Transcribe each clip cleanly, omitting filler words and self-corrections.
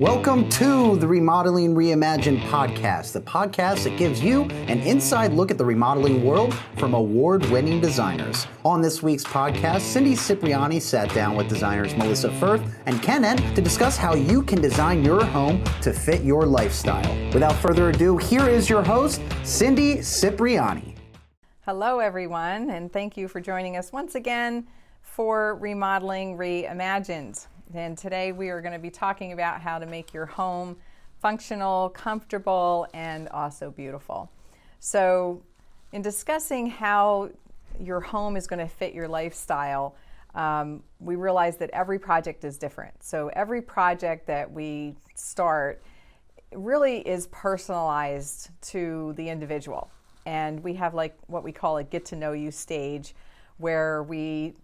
Welcome to the Remodeling Reimagined podcast, the podcast that gives you an inside look at the remodeling world from award-winning designers. On this week's podcast, Cindy Cipriani sat down with designers Melissa Firth and Ken Endt to discuss how you can design your home to fit your lifestyle. Without further ado, here is your host, Cindy Cipriani. Hello, everyone, and thank you for joining us once again for Remodeling Reimagined. And today we are going to be talking about how to make your home functional, comfortable, and also beautiful. So in discussing how your home is going to fit your lifestyle, we realize that every project is different. So every project that we start really is personalized to the individual. And we have like what we call a get to know you stage where we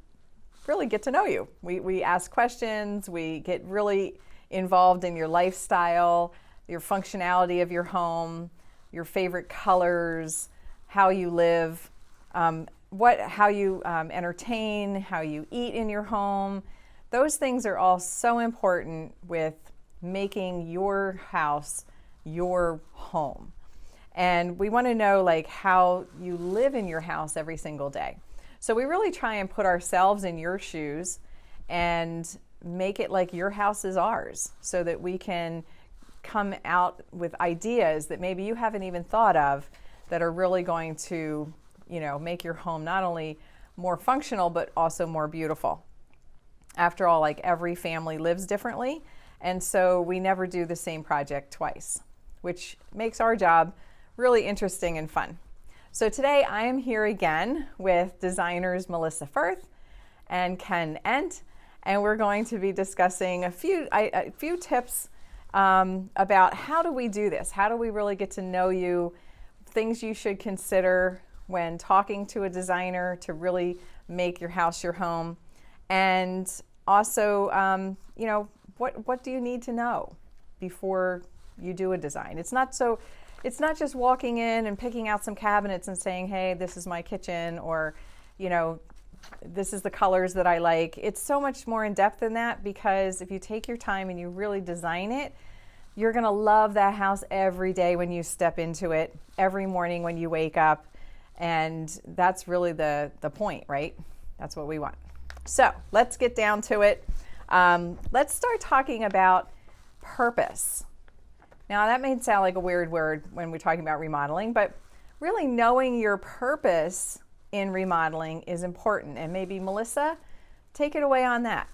really get to know you. We ask questions, we get really involved in your lifestyle, your functionality of your home, your favorite colors, how you live, how you entertain, how you eat in your home. Those things are all so important with making your house your home. And we want to know like how you live in your house every single day. So we really try and put ourselves in your shoes and make it like your house is ours so that we can come out with ideas that maybe you haven't even thought of that are really going to, make your home not only more functional, but also more beautiful. After all, like every family lives differently. And so we never do the same project twice, which makes our job really interesting and fun. So today I am here again with designers Melissa Firth and Ken Endt, and we're going to be discussing a few tips about how do we do this? How do we really get to know you? Things you should consider when talking to a designer to really make your house your home. And also, what do you need to know before you do a design? It's not just walking in and picking out some cabinets and saying, hey, this is my kitchen, or, this is the colors that I like. It's so much more in depth than that, because if you take your time and you really design it, you're going to love that house every day when you step into it, every morning when you wake up. And that's really the point, right? That's what we want. So let's get down to it. Let's start talking about purpose. Now that may sound like a weird word when we're talking about remodeling, but really knowing your purpose in remodeling is important. And maybe Melissa, take it away on that.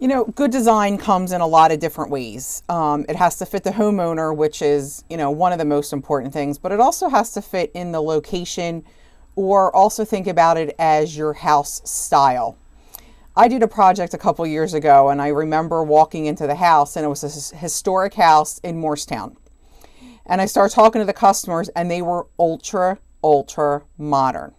Good design comes in a lot of different ways. It has to fit the homeowner, which is, one of the most important things, but it also has to fit in the location, or also think about it as your house style. I did a project a couple years ago, and I remember walking into the house, and it was a historic house in Morristown. And I started talking to the customers, and they were ultra modern.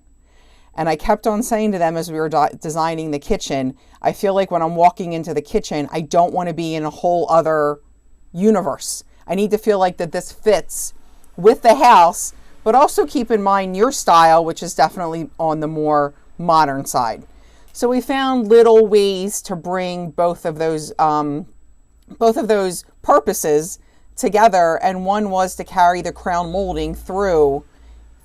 And I kept on saying to them as we were designing the kitchen, I feel like when I'm walking into the kitchen, I don't want to be in a whole other universe. I need to feel like that this fits with the house, but also keep in mind your style, which is definitely on the more modern side. So we found little ways to bring both of those purposes together, and one was to carry the crown molding through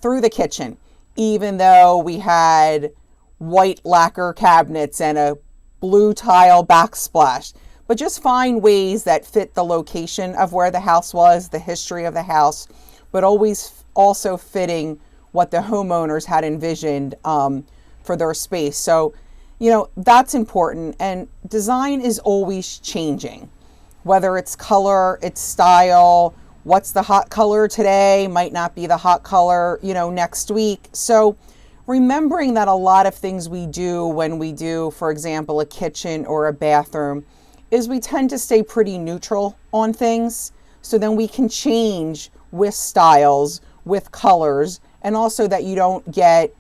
the kitchen, even though we had white lacquer cabinets and a blue tile backsplash. But just find ways that fit the location of where the house was, the history of the house, but always also fitting what the homeowners had envisioned for their space. So that's important, and design is always changing, whether it's color, it's style, what's the hot color today might not be the hot color, next week. So remembering that a lot of things we do when we do, for example, a kitchen or a bathroom, is we tend to stay pretty neutral on things. So then we can change with styles, with colors, and also that you don't get,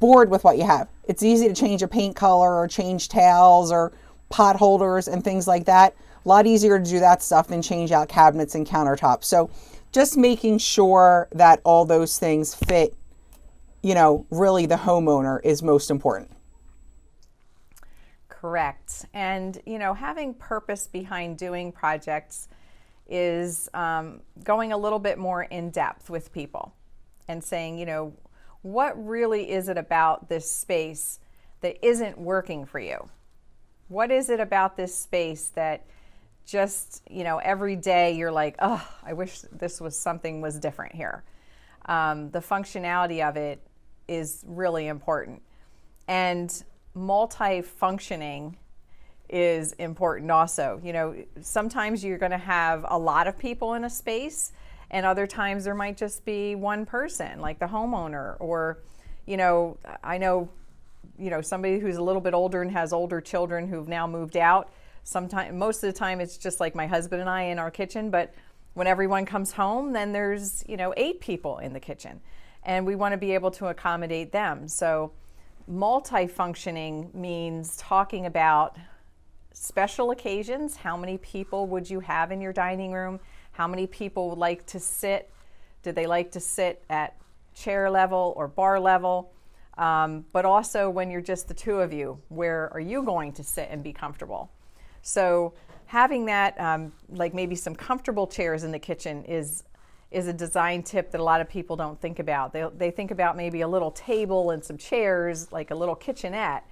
bored with what you have. It's easy to change a paint color or change towels or pot holders and things like that. A lot easier to do that stuff than change out cabinets and countertops. So just making sure that all those things fit, really the homeowner is most important. Correct. And, having purpose behind doing projects is going a little bit more in depth with people and saying, what really is it about this space that isn't working for you? What is it about this space that just, every day you're like, oh, I wish this was something was different here. The functionality of it is really important. And multi-functioning is important also. Sometimes you're going to have a lot of people in a space, and other times there might just be one person, like the homeowner, or, I know, somebody who's a little bit older and has older children who've now moved out. Most of the time it's just like my husband and I in our kitchen, but when everyone comes home, then there's, 8 people in the kitchen, and we want to be able to accommodate them. So multi-functioning means talking about special occasions. How many people would you have in your dining room? How many people would like to sit? Do they like to sit at chair level or bar level? But also when you're just the two of you, where are you going to sit and be comfortable? So having that, like maybe some comfortable chairs in the kitchen is a design tip that a lot of people don't think about. They think about maybe a little table and some chairs, like a little kitchenette.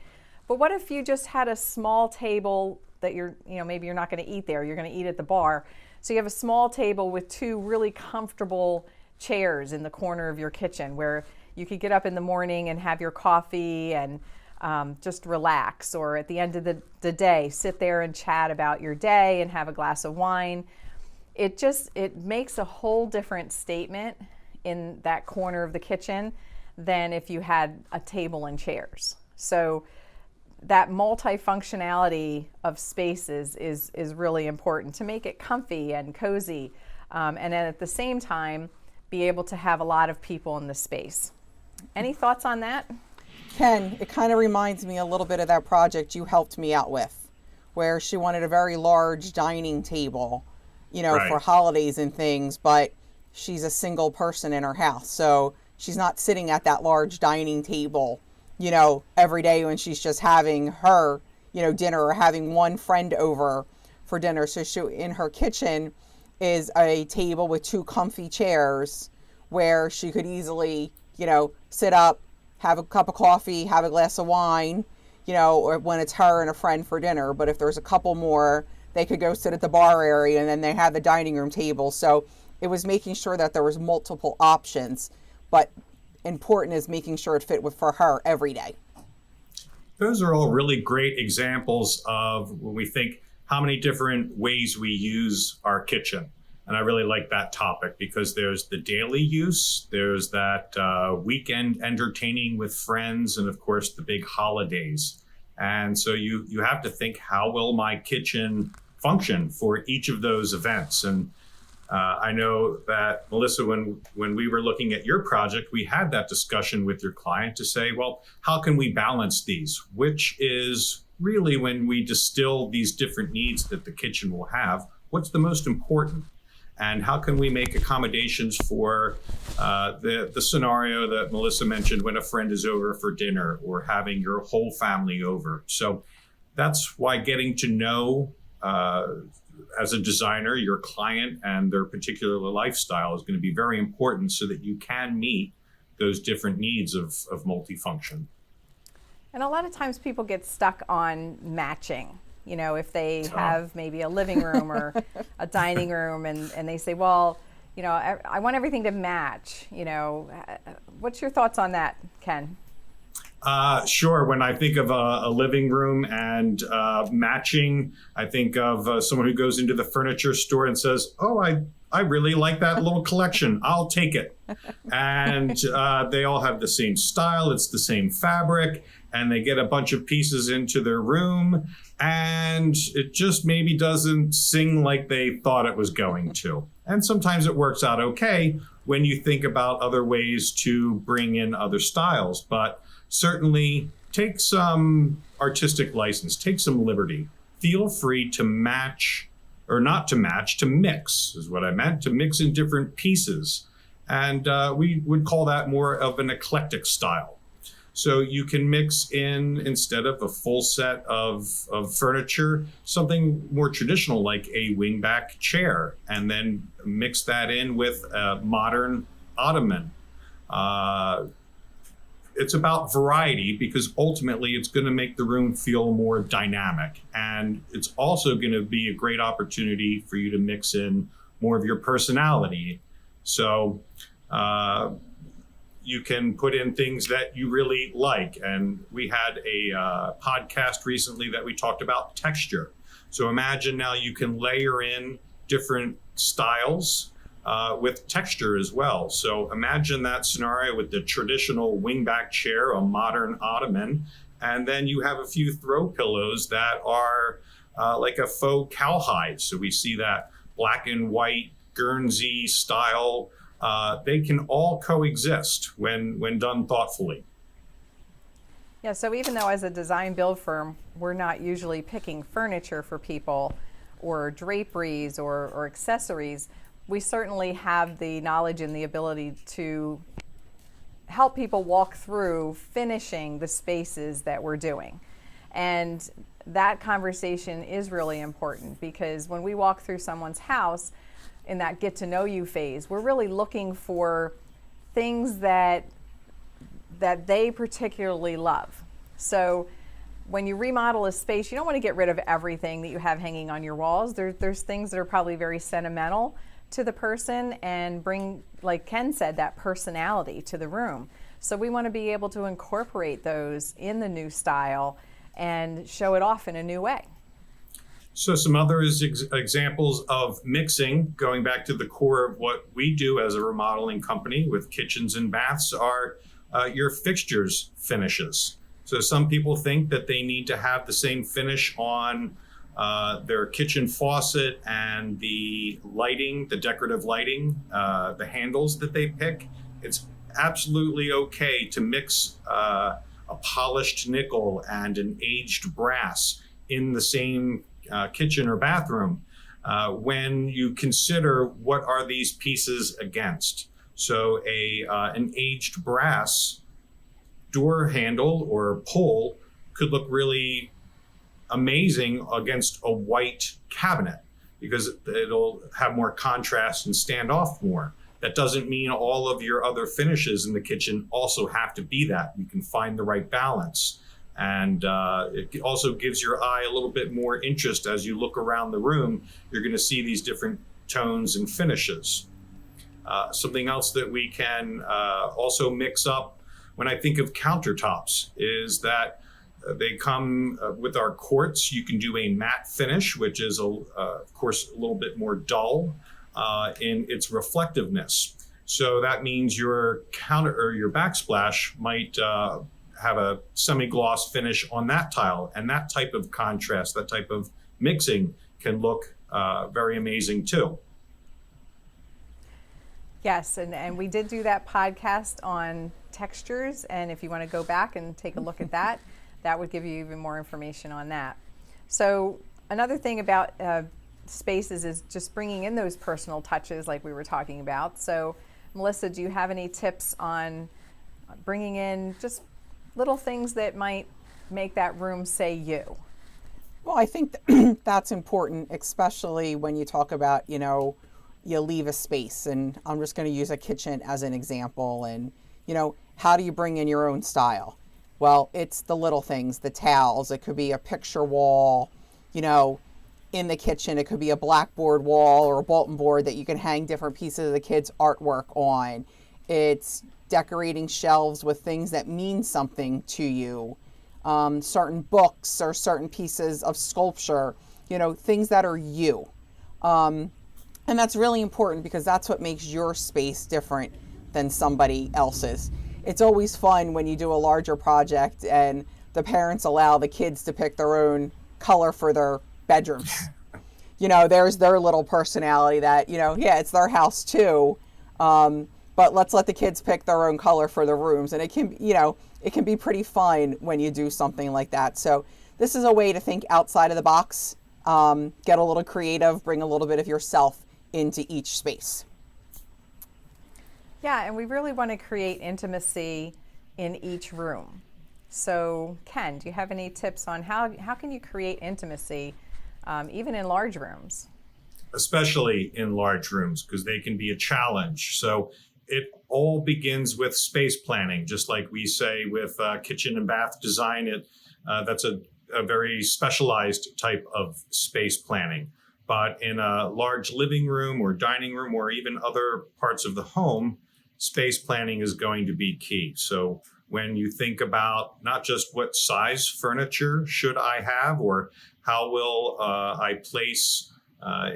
But what if you just had a small table that maybe you're not going to eat there, you're going to eat at the bar. So you have a small table with 2 really comfortable chairs in the corner of your kitchen where you could get up in the morning and have your coffee and just relax, or at the end of the day, sit there and chat about your day and have a glass of wine. It makes a whole different statement in that corner of the kitchen than if you had a table and chairs. So that multifunctionality of spaces is really important to make it comfy and cozy, and then at the same time be able to have a lot of people in the space. Any thoughts on that? Ken, it kind of reminds me a little bit of that project you helped me out with, where she wanted a very large dining table, Right. for holidays and things, but she's a single person in her house. So she's not sitting at that large dining table, every day when she's just having her, dinner, or having one friend over for dinner. So she, in her kitchen is a table with 2 comfy chairs where she could easily, sit up, have a cup of coffee, have a glass of wine, or when it's her and a friend for dinner. But if there's a couple more, they could go sit at the bar area, and then they have the dining room table. So it was making sure that there was multiple options, but important is making sure it fit for her every day. Those are all really great examples of when we think how many different ways we use our kitchen. And I really like that topic because there's the daily use, there's that weekend entertaining with friends, and of course the big holidays. And so you have to think, how will my kitchen function for each of those events? And I know that, Melissa, when we were looking at your project, we had that discussion with your client to say, well, how can we balance these? Which is really, when we distill these different needs that the kitchen will have, what's the most important? And how can we make accommodations for the scenario that Melissa mentioned, when a friend is over for dinner or having your whole family over? So that's why getting to know, as a designer, your client and their particular lifestyle is going to be very important, so that you can meet those different needs of multifunction. And a lot of times people get stuck on matching. If they have maybe a living room or a dining room, and they say, well, I want everything to match. What's your thoughts on that, Ken? Sure. When I think of a living room and matching, I think of someone who goes into the furniture store and says, oh, I really like that little collection. I'll take it. And they all have the same style. It's the same fabric. And they get a bunch of pieces into their room, and it just maybe doesn't sing like they thought it was going to. And sometimes it works out okay when you think about other ways to bring in other styles. But certainly take some artistic license, take some liberty. Feel free to match, or not to match, to mix is what I meant, to mix in different pieces. And we would call that more of an eclectic style. So you can mix in, instead of a full set of furniture, something more traditional like a wingback chair, and then mix that in with a modern ottoman. It's about variety, because ultimately it's going to make the room feel more dynamic. And it's also going to be a great opportunity for you to mix in more of your personality. So you can put in things that you really like. And we had a podcast recently that we talked about texture. So imagine now you can layer in different styles with texture as well. So imagine that scenario with the traditional wingback chair, a modern ottoman, and then you have a few throw pillows that are like a faux cowhide. So we see that black and white Guernsey style. They can all coexist when done thoughtfully. Yeah, so even though as a design build firm, we're not usually picking furniture for people or draperies or accessories, we certainly have the knowledge and the ability to help people walk through finishing the spaces that we're doing. And that conversation is really important, because when we walk through someone's house in that get to know you phase, we're really looking for things that they particularly love. So when you remodel a space, you don't want to get rid of everything that you have hanging on your walls. There's things that are probably very sentimental to the person and bring, like Ken said, that personality to the room. So we want to be able to incorporate those in the new style and show it off in a new way. So some other examples of mixing, going back to the core of what we do as a remodeling company with kitchens and baths, are your fixtures finishes. So some people think that they need to have the same finish on their kitchen faucet and the lighting, the decorative lighting, the handles that they pick. It's absolutely okay to mix a polished nickel and an aged brass in the same kitchen or bathroom when you consider what are these pieces against. So an aged brass door handle or pull could look really amazing against a white cabinet, because it'll have more contrast and stand off more. That doesn't mean all of your other finishes in the kitchen also have to be that. You can find the right balance. And it also gives your eye a little bit more interest as you look around the room. You're going to see these different tones and finishes. Something else that we can also mix up when I think of countertops is that they come with our quartz. You can do a matte finish, which is, of course, a little bit more dull in its reflectiveness. So that means your counter or your backsplash might have a semi-gloss finish on that tile, and that type of contrast, that type of mixing can look very amazing too. Yes, and we did do that podcast on textures, and if you want to go back and take a look at that, that would give you even more information on that. So another thing about spaces is just bringing in those personal touches like we were talking about. So Melissa, do you have any tips on bringing in just little things that might make that room say you? Well, I think that's important, especially when you talk about, you leave a space, and I'm just going to use a kitchen as an example. And, how do you bring in your own style? Well, it's the little things, the towels. It could be a picture wall, in the kitchen. It could be a blackboard wall or a bulletin board that you can hang different pieces of the kids' artwork on. It's decorating shelves with things that mean something to you. Certain books or certain pieces of sculpture, things that are you. And that's really important, because that's what makes your space different than somebody else's. It's always fun when you do a larger project and the parents allow the kids to pick their own color for their bedrooms. There's their little personality that, it's their house too. But let's let the kids pick their own color for the rooms. And it can be pretty fun when you do something like that. So this is a way to think outside of the box, get a little creative, bring a little bit of yourself into each space. Yeah, and we really want to create intimacy in each room. So Ken, do you have any tips on how can you create intimacy even in large rooms? Especially in large rooms, because they can be a challenge. So it all begins with space planning, just like we say with kitchen and bath design. That's a very specialized type of space planning. But in a large living room or dining room or even other parts of the home, space planning is going to be key. So when you think about not just what size furniture should I have, or how will I place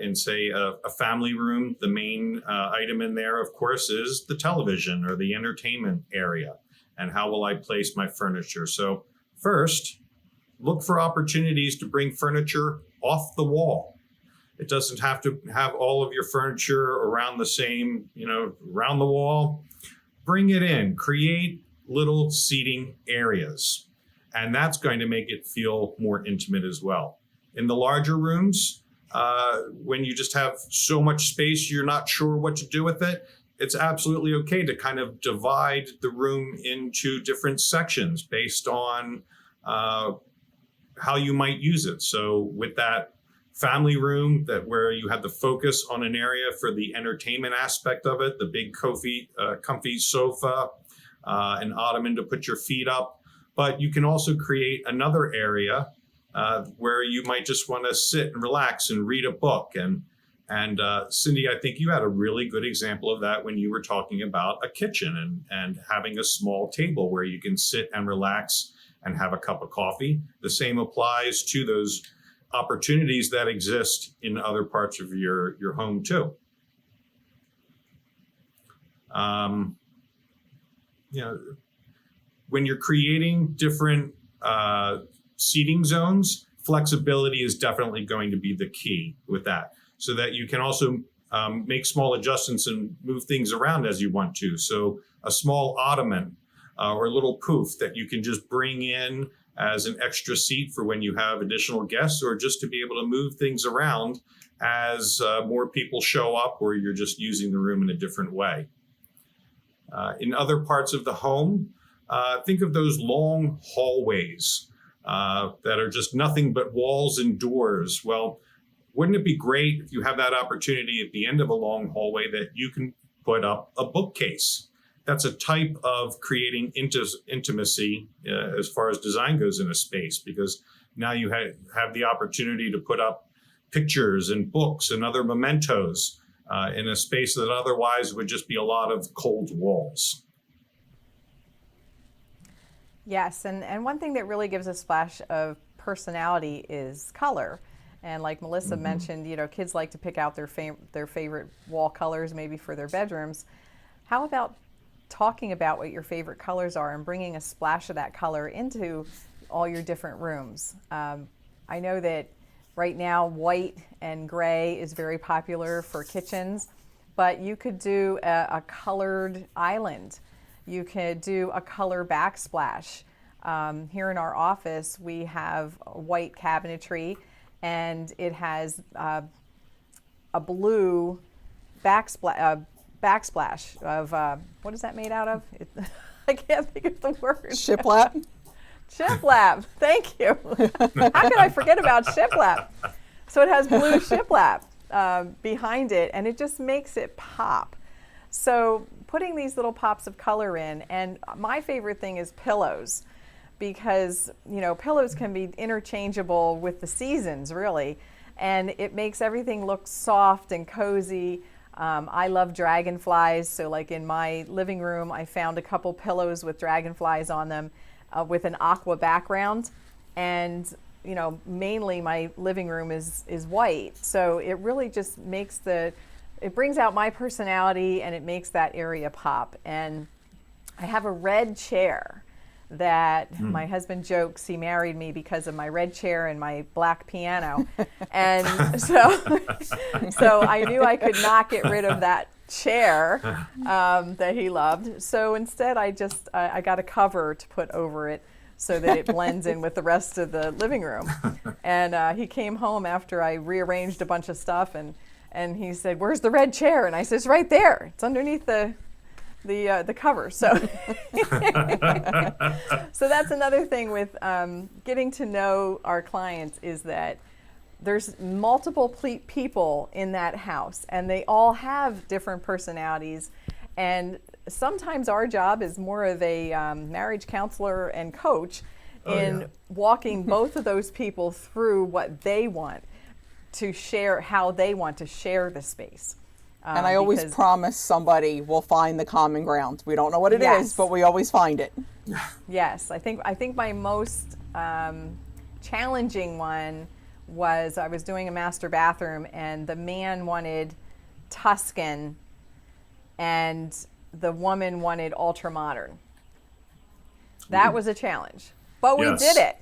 in, say, a family room, the main item in there, of course, is the television or the entertainment area. And how will I place my furniture? So first, look for opportunities to bring furniture off the wall. It doesn't have to have all of your furniture around the same, around the wall. Bring it in. Create little seating areas. And that's going to make it feel more intimate as well. In the larger rooms, when you just have so much space, you're not sure what to do with it, it's absolutely okay to kind of divide the room into different sections based on how you might use it. So with that family room, where you have the focus on an area for the entertainment aspect of it, the big comfy sofa, an ottoman to put your feet up, but you can also create another area where you might just want to sit and relax and read a book. And Cindy, I think you had a really good example of that when you were talking about a kitchen and having a small table where you can sit and relax and have a cup of coffee. The same applies to those opportunities that exist in other parts of your home too. When you're creating different seating zones, flexibility is definitely going to be the key with that, so that you can also make small adjustments and move things around as you want to. So a small ottoman or a little poof that you can just bring in as an extra seat for when you have additional guests, or just to be able to move things around as more people show up, or you're just using the room in a different way. In other parts of the home, think of those long hallways that are just nothing but walls and doors. Well, wouldn't it be great if you have that opportunity at the end of a long hallway that you can put up a bookcase? That's a type of creating intimacy as far as design goes in a space, because now you have the opportunity to put up pictures and books and other mementos in a space that otherwise would just be a lot of cold walls. Yes, and one thing that really gives a splash of personality is color. And like Melissa mentioned, kids like to pick out their favorite wall colors, maybe for their bedrooms. How about talking about what your favorite colors are and bringing a splash of that color into all your different rooms? I know that right now white and gray is very popular for kitchens, but you could do a colored island. You could do a color backsplash. Here in our office, we have white cabinetry, and it has a blue backsplash of, what is that made out of? I can't think of the word. Shiplap? Shiplap, thank you. How could I forget about shiplap? So it has blue shiplap behind it, and it just makes it pop. So putting these little pops of color in, and my favorite thing is pillows, because pillows can be interchangeable with the seasons, really, and it makes everything look soft and cozy. I love dragonflies, so like in my living room, I found a couple pillows with dragonflies on them with an aqua background, and mainly my living room is white, so it really just makes it brings out my personality, and it makes that area pop. And I have a red chair that my husband jokes he married me because of my red chair and my black piano. And so I knew I could not get rid of that chair that he loved. So instead I got a cover to put over it so that it blends in with the rest of the living room. And he came home after I rearranged a bunch of stuff, and he said, "Where's the red chair?" And I said, "It's right there. It's underneath the the cover. So, so that's another thing with getting to know our clients is that there's multiple people in that house, and they all have different personalities. And sometimes our job is more of a marriage counselor and coach in walking both of those people through what they want to share, how they want to share the space. And I always promise somebody will find the common ground. We don't know what it is, but we always find it. Yes, I think my most challenging one was I was doing a master bathroom, and the man wanted Tuscan and the woman wanted ultra modern. That was a challenge, but we did it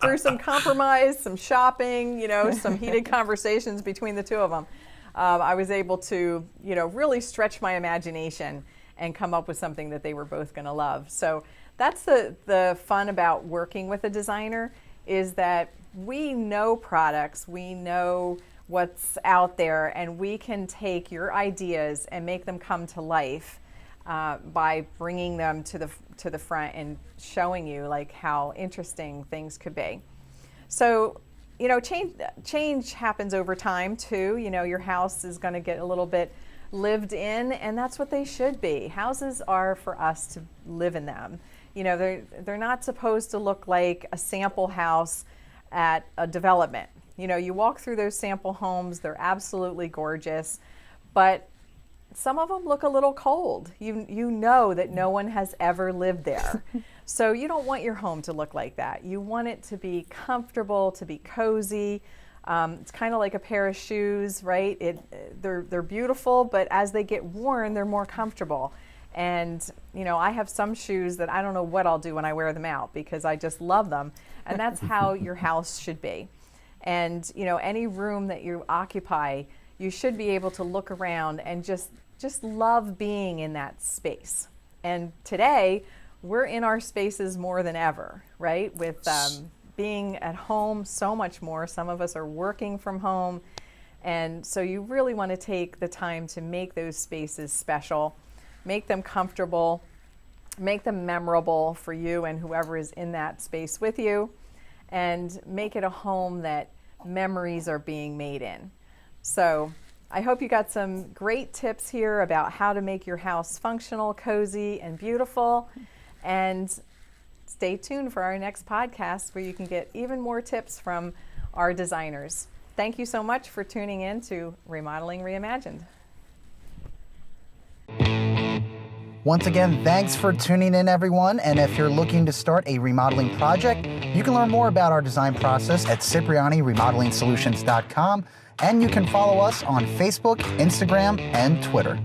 through some compromise, some shopping, some heated conversations between the two of them. I was able to, really stretch my imagination and come up with something that they were both going to love. So that's the fun about working with a designer, is that we know products, we know what's out there, and we can take your ideas and make them come to life by bringing them to the front and showing you like how interesting things could be. So, change happens over time too. Your house is going to get a little bit lived in, and that's what they should be. Houses are for us to live in them. They're not supposed to look like a sample house at a development. You walk through those sample homes, they're absolutely gorgeous, but some of them look a little cold. You know that no one has ever lived there. So you don't want your home to look like that. You want it to be comfortable, to be cozy. It's kind of like a pair of shoes, right? They're beautiful, but as they get worn, they're more comfortable. And, I have some shoes that I don't know what I'll do when I wear them out because I just love them. And that's how your house should be. And, any room that you occupy, you should be able to look around and just love being in that space. And today, we're in our spaces more than ever, right? With being at home so much more. Some of us are working from home. And so you really want to take the time to make those spaces special, make them comfortable, make them memorable for you and whoever is in that space with you, and make it a home that memories are being made in. So I hope you got some great tips here about how to make your house functional, cozy, and beautiful. And stay tuned for our next podcast where you can get even more tips from our designers. Thank you so much for tuning in to Remodeling Reimagined. Once again, thanks for tuning in, everyone. And if you're looking to start a remodeling project, you can learn more about our design process at Cipriani Remodeling Solutions.com. And you can follow us on Facebook, Instagram, and Twitter.